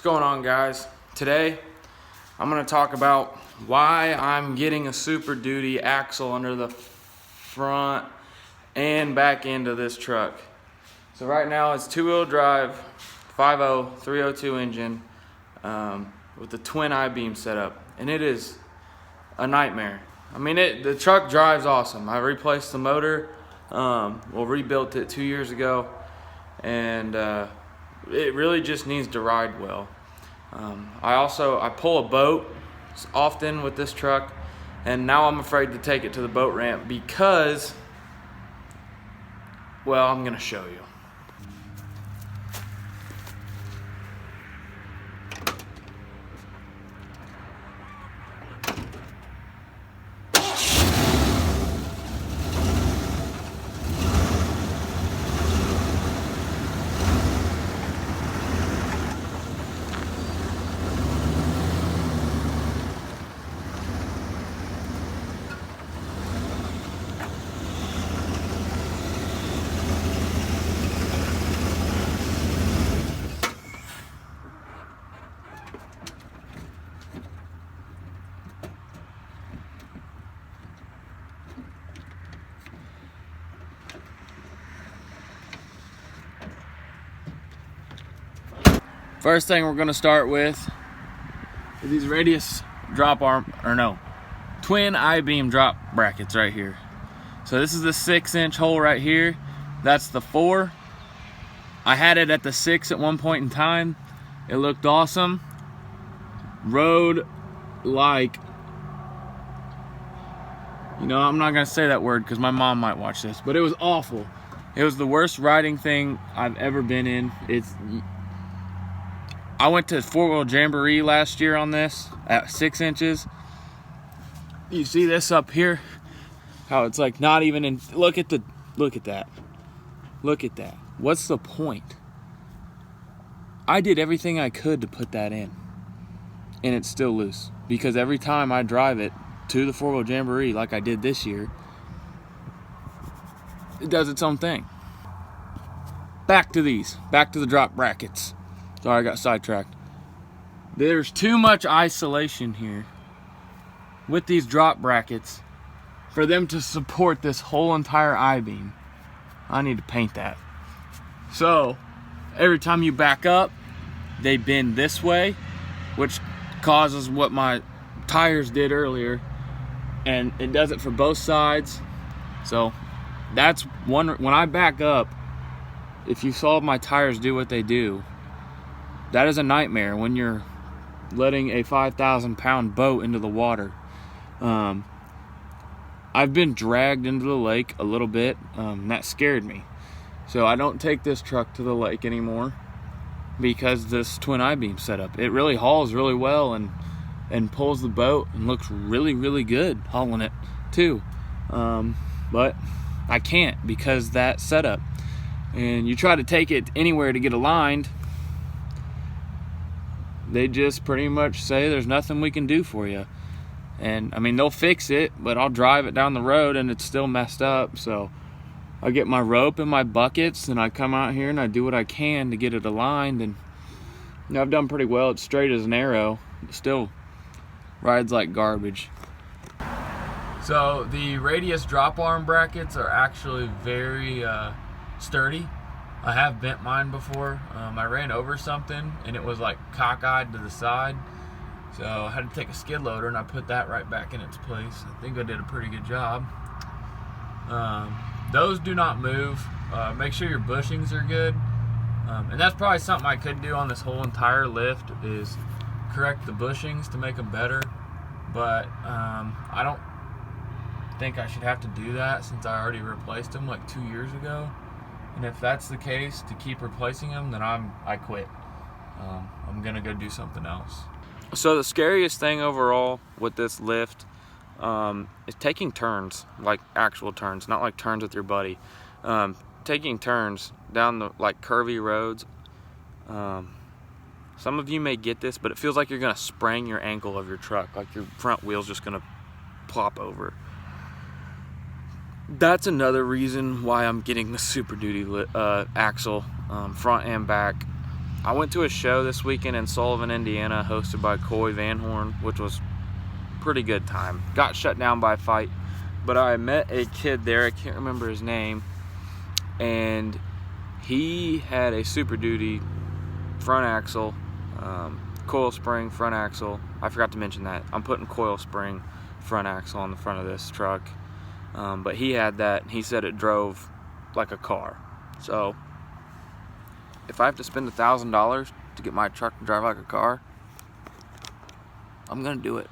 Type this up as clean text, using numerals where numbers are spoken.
going on, guys? Today I'm going to talk about why I'm getting a Super Duty axle under the front and back end of this truck. So right now it's two-wheel drive 5.0 302 engine with the twin I-beam setup, and it is a nightmare. I mean, the truck drives awesome. I replaced the motor, rebuilt it 2 years ago, and it really just needs to ride well. I pull a boat often with this truck, and now I'm afraid to take it to the boat ramp because, well, I'm gonna show you. First thing we're gonna start with is these radius twin I-beam drop brackets right here. So this is the 6-inch hole right here. That's the 4. I had it at the 6 at one point in time. It looked awesome. Rode like, I'm not gonna say that word because my mom might watch this, but it was awful. It was the worst riding thing I've ever been in. I went to 4-wheel jamboree last year on this at 6 inches. You see this up here? How it's like not even in. Look at that. Look at that. What's the point? I did everything I could to put that in, and it's still loose because every time I drive it to the 4-wheel jamboree like I did this year, it does its own thing. Back to the drop brackets. Sorry, I got sidetracked. There's too much isolation here with these drop brackets for them to support this whole entire I-beam. I need to paint that. So every time you back up, they bend this way, which causes what my tires did earlier, and it does it for both sides. So that's one. When I back up, if you saw my tires do what they do, that is a nightmare when you're letting a 5,000-pound boat into the water. I've been dragged into the lake a little bit. That scared me. So I don't take this truck to the lake anymore because this twin I-beam setup. It really hauls really well and pulls the boat and looks really, really good hauling it too. But I can't because that setup. And you try to take it anywhere to get aligned, they just pretty much say there's nothing we can do for you. And I mean, they'll fix it, but I'll drive it down the road and it's still messed up. So I get my rope and my buckets and I come out here and I do what I can to get it aligned, and I've done pretty well. It's straight as an arrow. It still rides like garbage. So the radius drop arm brackets are actually very sturdy. I have bent mine before. I ran over something and it was like cockeyed to the side. So I had to take a skid loader and I put that right back in its place. I think I did a pretty good job. Those do not move. Make sure your bushings are good. And that's probably something I could do on this whole entire lift, is correct the bushings to make them better. But I don't think I should have to do that since I already replaced them like 2 years ago. And if that's the case, to keep replacing them, then I quit. I'm gonna go do something else. So the scariest thing overall with this lift is taking turns, like actual turns, not like turns with your buddy. Taking turns down the curvy roads. Some of you may get this, but it feels like you're gonna sprain your ankle of your truck, like your front wheel's just gonna plop over. That's another reason why I'm getting the Super Duty axle, front and back. I went to a show this weekend in Sullivan, Indiana, hosted by Coy Van Horn, which was pretty good time. Got shut down by a fight, but I met a kid there, I can't remember his name, and he had a Super Duty front axle, coil spring front axle. I forgot to mention that. I'm putting coil spring front axle on the front of this truck, but he had that. He said it drove like a car. So if I have to spend $1,000 to get my truck to drive like a car, I'm gonna do it.